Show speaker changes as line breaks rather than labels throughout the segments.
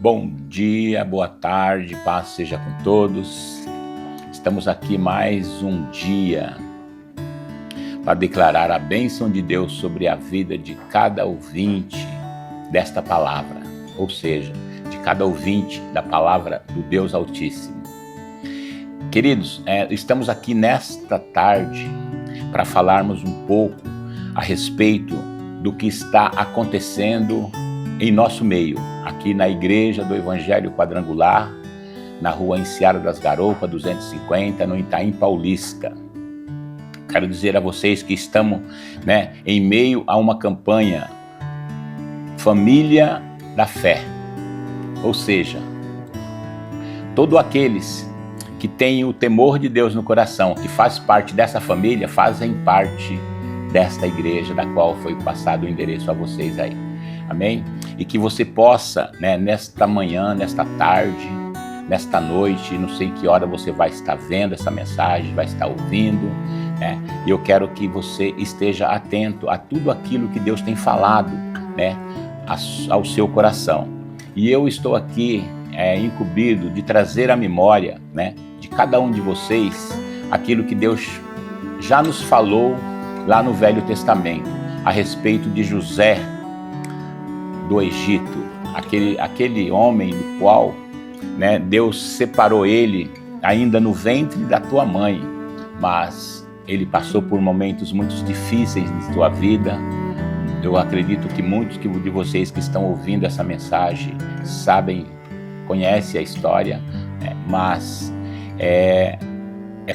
Bom dia, boa tarde, paz seja com todos. Estamos aqui mais um dia para declarar a bênção de Deus sobre a vida de cada ouvinte desta palavra, ou seja, de cada ouvinte da palavra do Deus Altíssimo. Queridos, estamos aqui nesta tarde para falarmos um pouco a respeito do que está acontecendo em nosso meio, aqui na Igreja do Evangelho Quadrangular, na rua Enseada das Garopas, 250, no Itaim Paulista. Quero dizer a vocês que estamos em meio a uma campanha Família da Fé, ou seja, todos aqueles que têm o temor de Deus no coração, que faz parte dessa família, fazem parte desta igreja, da qual foi passado o endereço a vocês aí. Amém? E que você possa, nesta manhã, nesta tarde, nesta noite, não sei que hora você vai estar vendo essa mensagem, vai estar ouvindo, e eu quero que você esteja atento a tudo aquilo que Deus tem falado, ao seu coração. E eu estou aqui incumbido de trazer à memória, de cada um de vocês, aquilo que Deus já nos falou lá no Velho Testamento, a respeito de José, do Egito, aquele homem do qual Deus separou ele ainda no ventre da tua mãe, mas ele passou por momentos muito difíceis de sua vida. Eu acredito que muitos de vocês que estão ouvindo essa mensagem sabem, conhecem a história, mas é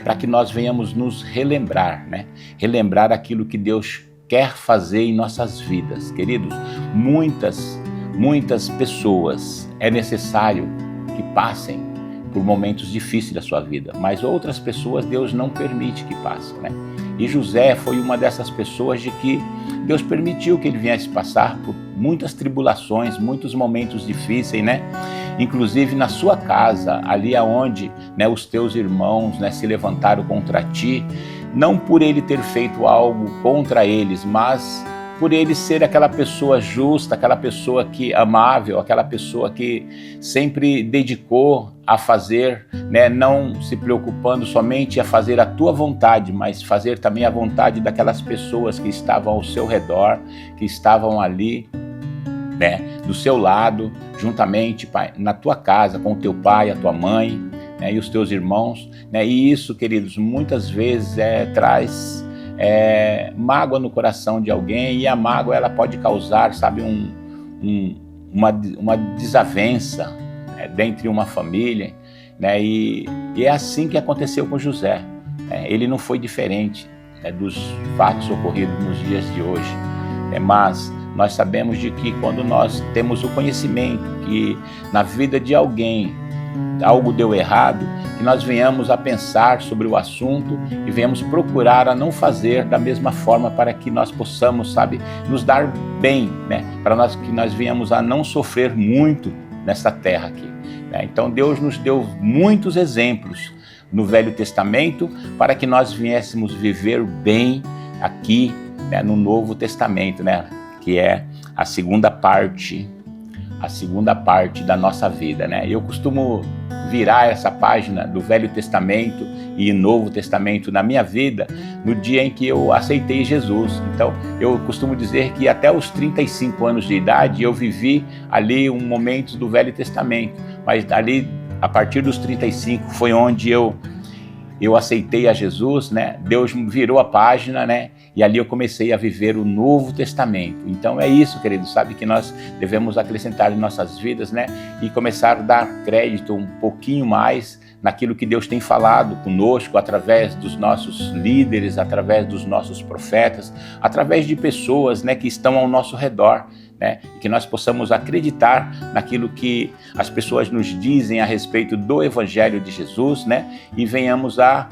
para que nós venhamos nos relembrar, relembrar aquilo que Deus quer fazer em nossas vidas. Queridos, muitas pessoas é necessário que passem por momentos difíceis da sua vida, mas outras pessoas Deus não permite que passem, E José foi uma dessas pessoas de que Deus permitiu que ele viesse passar por muitas tribulações, muitos momentos difíceis, Inclusive na sua casa, ali aonde os teus irmãos se levantaram contra ti, não por ele ter feito algo contra eles, mas por ele ser aquela pessoa justa, aquela pessoa que amável, aquela pessoa que sempre dedicou a fazer, não se preocupando somente a fazer a tua vontade, mas fazer também a vontade daquelas pessoas que estavam ao seu redor, que estavam ali, do seu lado, juntamente, pai, na tua casa, com o teu pai, a tua mãe, e os teus irmãos, e isso, queridos, muitas vezes traz mágoa no coração de alguém, e a mágoa ela pode causar, sabe, uma desavença dentro uma família, e é assim que aconteceu com José. Ele não foi diferente dos fatos ocorridos nos dias de hoje, mas nós sabemos de que quando nós temos o conhecimento que na vida de alguém algo deu errado, que nós venhamos a pensar sobre o assunto e venhamos procurar a não fazer da mesma forma para que nós possamos, sabe, nos dar bem, para que nós venhamos a não sofrer muito nessa terra aqui. Então Deus nos deu muitos exemplos no Velho Testamento para que nós viéssemos viver bem aqui no Novo Testamento, que é a segunda parte da nossa vida, Eu costumo virar essa página do Velho Testamento e Novo Testamento na minha vida no dia em que eu aceitei Jesus. Então, eu costumo dizer que até os 35 anos de idade eu vivi ali um momento do Velho Testamento, mas ali, a partir dos 35, foi onde eu aceitei a Jesus, Deus virou a página, e ali eu comecei a viver o Novo Testamento. Então é isso, queridos, sabe, que nós devemos acrescentar em nossas vidas, e começar a dar crédito um pouquinho mais naquilo que Deus tem falado conosco, através dos nossos líderes, através dos nossos profetas, através de pessoas, que estão ao nosso redor, e que nós possamos acreditar naquilo que as pessoas nos dizem a respeito do Evangelho de Jesus, e venhamos a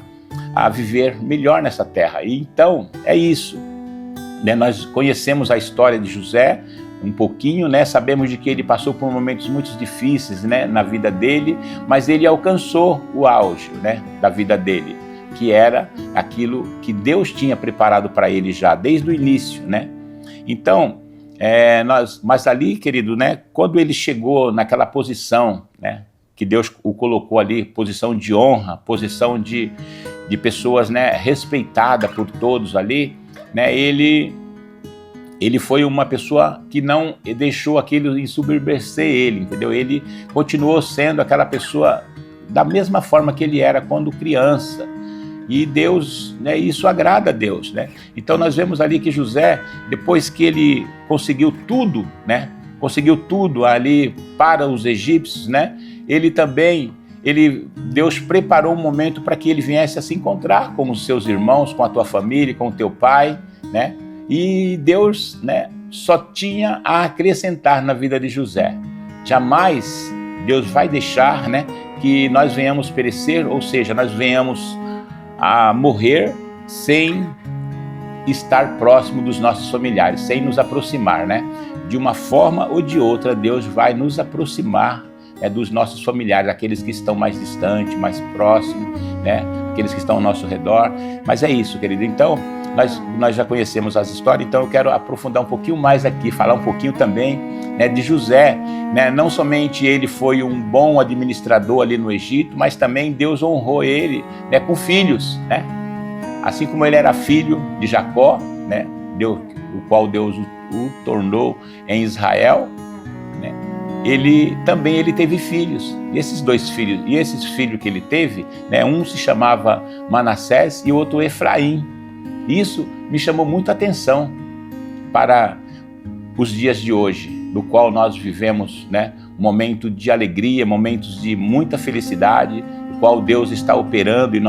viver melhor nessa terra. E então é isso, nós conhecemos a história de José um pouquinho, sabemos de que ele passou por momentos muito difíceis, na vida dele, mas ele alcançou o auge, da vida dele, que era aquilo que Deus tinha preparado para ele já desde o início, Então Mas ali, querido, né, quando ele chegou naquela posição, né, que Deus o colocou ali, posição de honra, posição de pessoas, né, respeitada por todos ali, né, ele foi uma pessoa que não deixou aquilo ensoberbecer ele, entendeu? Ele continuou sendo aquela pessoa da mesma forma que ele era quando criança. E Deus, né, isso agrada a Deus, né? Então nós vemos ali que José, depois que ele conseguiu tudo, né? Conseguiu tudo ali para os egípcios, né? Deus preparou um momento para que ele viesse a se encontrar com os seus irmãos, com a tua família, com o teu pai, né? E Deus, né, só tinha a acrescentar na vida de José. Jamais Deus vai deixar, né, que nós venhamos perecer, ou seja, nós venhamos a morrer sem estar próximo dos nossos familiares, sem nos aproximar, né? De uma forma ou de outra, Deus vai nos aproximar dos nossos familiares, aqueles que estão mais distantes, mais próximos, né? Aqueles que estão ao nosso redor. Mas é isso, querido. Então, nós já conhecemos as histórias, então eu quero aprofundar um pouquinho mais aqui, falar um pouquinho também, né, de José, né? Não somente ele foi um bom administrador ali no Egito, mas também Deus honrou ele, né, com filhos, né? Assim como ele era filho de Jacó, né, o qual Deus o tornou em Israel, né? Ele teve filhos. E esses filhos que ele teve, né, um se chamava Manassés e o outro Efraim. Isso me chamou muito a atenção para os dias de hoje, no qual nós vivemos, né, um momento de alegria, momentos de muita felicidade, no qual Deus está operando em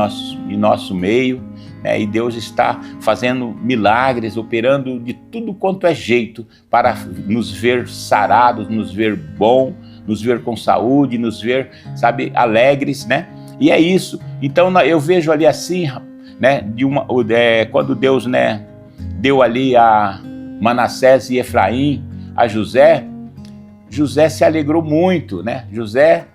nosso meio, né, e Deus está fazendo milagres, operando de tudo quanto é jeito para nos ver sarados, nos ver bom, nos ver com saúde, nos ver, sabe, alegres, né? E é isso. Então eu vejo ali assim, né, quando Deus, né, deu ali a Manassés e Efraim a José se alegrou muito, né? José,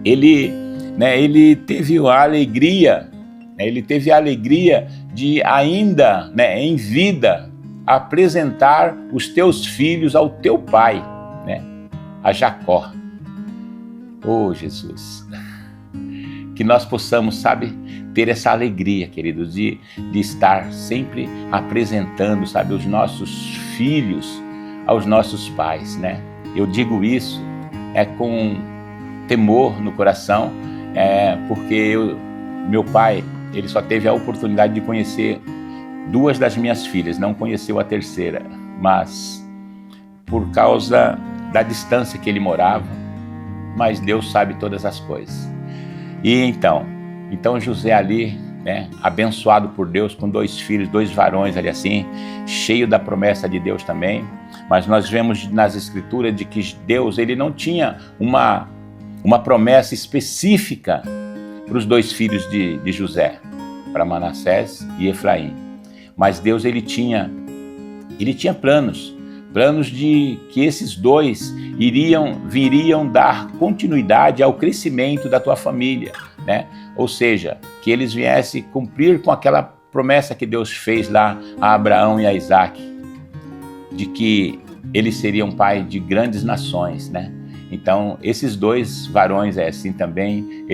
ele teve a alegria, né, de ainda, né, em vida, apresentar os teus filhos ao teu pai, né, a Jacó. Oh, Jesus! Que nós possamos, sabe, ter essa alegria, queridos, de estar sempre apresentando, sabe, os nossos filhos aos nossos pais, né? Eu digo isso com temor no coração, porque meu pai, ele só teve a oportunidade de conhecer 2 das minhas filhas, não conheceu a terceira, mas por causa da distância que ele morava, mas Deus sabe todas as coisas. E então José ali, né, abençoado por Deus com 2 filhos, 2 varões ali assim, cheio da promessa de Deus também. Mas nós vemos nas escrituras de que Deus, ele não tinha uma promessa específica para os 2 filhos de José, para Manassés e Efraim. Mas Deus, ele tinha planos de que esses 2 viriam dar continuidade ao crescimento da tua família, né? Ou seja, que eles viessem cumprir com aquela promessa que Deus fez lá a Abraão e a Isaac, de que eles seriam pai de grandes nações, né? Então, esses 2 varões, assim também,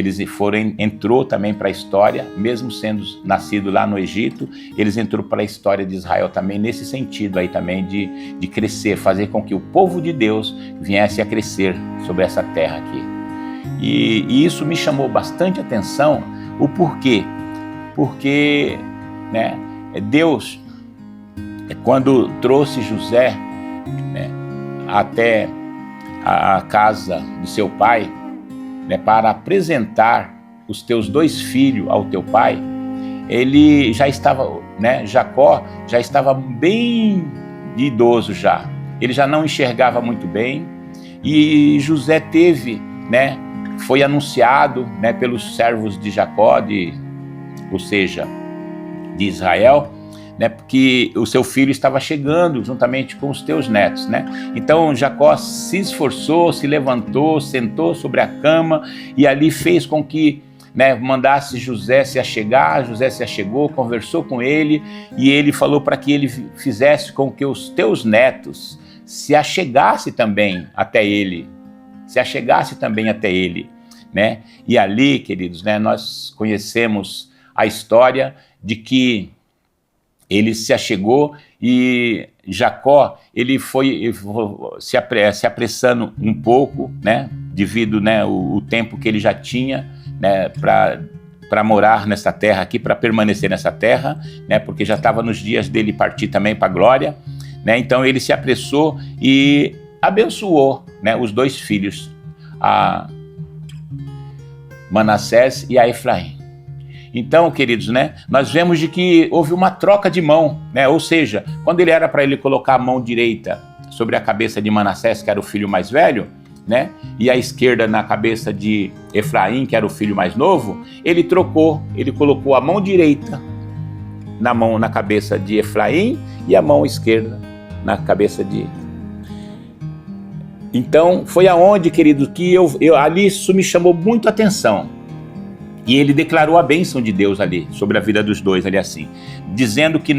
entrou também para a história, mesmo sendo nascido lá no Egito, eles entrou para a história de Israel também, nesse sentido aí também de crescer, fazer com que o povo de Deus viesse a crescer sobre essa terra aqui. E isso me chamou bastante atenção, o porquê. Porque, né, Deus, quando trouxe José, né, até a casa de seu pai, né, para apresentar os teus 2 filhos ao teu pai, ele já estava, né, Jacó já estava bem idoso já, ele já não enxergava muito bem, e José teve, né, foi anunciado, né, pelos servos de Jacó, ou seja, de Israel, né, porque o seu filho estava chegando juntamente com os teus netos, né? Então Jacó se esforçou, se levantou, sentou sobre a cama e ali fez com que, né, mandasse José se achegar. José se achegou, conversou com ele e ele falou para que ele fizesse com que os teus netos se achegasse também até ele, né? E ali, queridos, né, nós conhecemos a história de que ele se achegou e Jacó, ele foi se apressando um pouco, né, devido, né, o tempo que ele já tinha, né, para morar nessa terra aqui, para permanecer nessa terra, né, porque já estava nos dias dele partir também para a glória, né? Então ele se apressou e abençoou, né, os dois filhos, a Manassés e a Efraim. Então, queridos, né, nós vemos de que houve uma troca de mão, né? Ou seja, quando ele era para ele colocar a mão direita sobre a cabeça de Manassés, que era o filho mais velho, né, e a esquerda na cabeça de Efraim, que era o filho mais novo, ele trocou, ele colocou a mão direita na cabeça de Efraim e a mão esquerda na cabeça de... Então, foi aonde, querido, que ali isso me chamou muito a atenção. E ele declarou a bênção de Deus ali, sobre a vida dos dois ali assim, dizendo que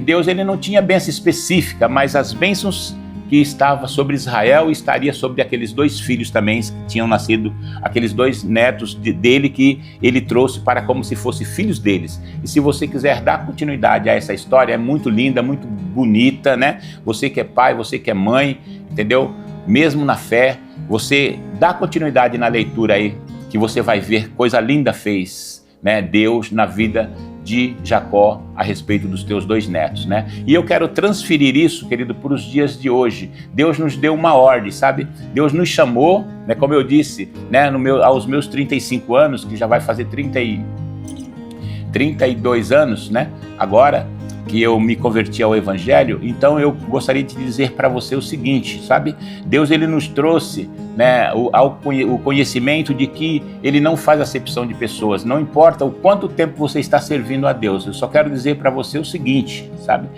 Deus ele não tinha bênção específica, mas as bênçãos que estavam sobre Israel estaria sobre aqueles dois filhos também que tinham nascido, aqueles dois netos dele que ele trouxe para como se fossem filhos deles. E se você quiser dar continuidade a essa história, é muito linda, muito bonita, né? Você que é pai, você que é mãe, entendeu? Mesmo na fé, você dá continuidade na leitura aí, que você vai ver coisa linda fez, né, Deus na vida de Jacó a respeito dos teus dois netos, né? E eu quero transferir isso, querido, para os dias de hoje. Deus nos deu uma ordem, sabe? Deus nos chamou, né, como eu disse, né, aos meus 35 anos, que já vai fazer 32 anos, né, agora que eu me converti ao Evangelho. Então eu gostaria de dizer para você o seguinte, sabe? Deus ele nos trouxe, né, o conhecimento de que ele não faz acepção de pessoas, não importa o quanto tempo você está servindo a Deus. Eu só quero dizer para você o seguinte, sabe?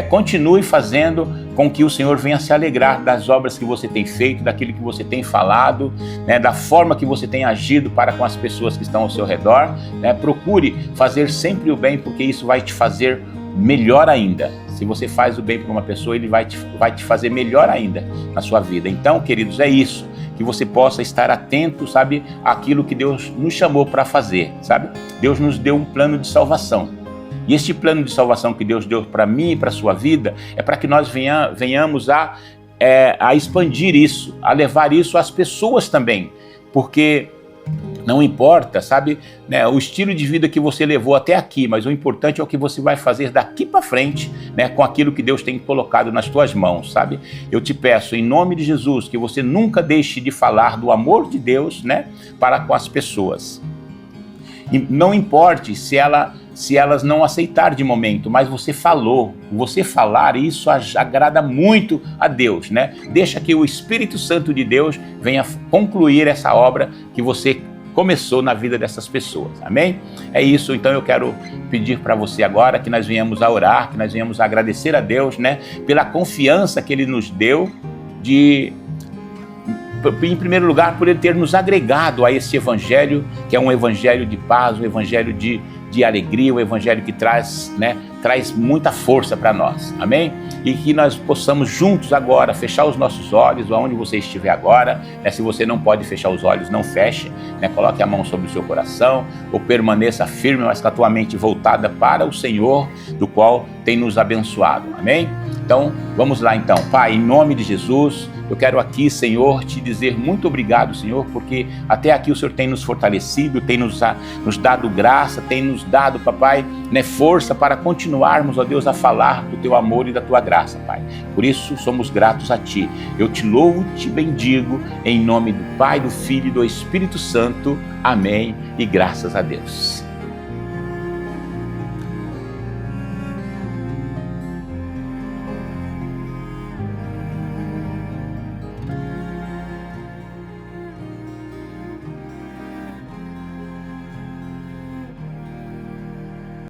Continue fazendo com que o Senhor venha se alegrar das obras que você tem feito, daquilo que você tem falado, né, da forma que você tem agido para com as pessoas que estão ao seu redor, né? Procure fazer sempre o bem, porque isso vai te fazer melhor ainda. Se você faz o bem para uma pessoa, ele vai te fazer melhor ainda na sua vida. Então, queridos, é isso, que você possa estar atento, sabe, àquilo que Deus nos chamou para fazer, sabe? Deus nos deu um plano de salvação. E este plano de salvação que Deus deu para mim e para a sua vida é para que nós venhamos a expandir isso, a levar isso às pessoas também, porque não importa, sabe, né, o estilo de vida que você levou até aqui, mas o importante é o que você vai fazer daqui para frente, né, com aquilo que Deus tem colocado nas tuas mãos, sabe? Eu te peço, em nome de Jesus, que você nunca deixe de falar do amor de Deus, né, para com as pessoas. E não importe se elas não aceitarem de momento, mas você falou, você falar, isso agrada muito a Deus, né? Deixa que o Espírito Santo de Deus venha concluir essa obra que você começou na vida dessas pessoas, amém? É isso, então eu quero pedir para você agora que nós venhamos a orar, que nós venhamos a agradecer a Deus, né, pela confiança que Ele nos deu em primeiro lugar, por Ele ter nos agregado a esse Evangelho, que é um Evangelho de paz, um Evangelho de alegria, um Evangelho que traz muita força para nós, amém? E que nós possamos juntos agora fechar os nossos olhos, aonde você estiver agora, né? Se você não pode fechar os olhos, não feche, né? Coloque a mão sobre o seu coração, ou permaneça firme, mas com a tua mente voltada para o Senhor, do qual tem nos abençoado, amém? Então, vamos lá então. Pai, em nome de Jesus, eu quero aqui, Senhor, te dizer muito obrigado, Senhor, porque até aqui o Senhor tem nos fortalecido, tem nos dado graça, tem nos dado, papai, né, força para continuarmos, ó Deus, a falar do teu amor e da tua graça, Pai. Por isso somos gratos a ti. Eu te louvo, te bendigo, em nome do Pai, do Filho e do Espírito Santo. Amém e graças a Deus.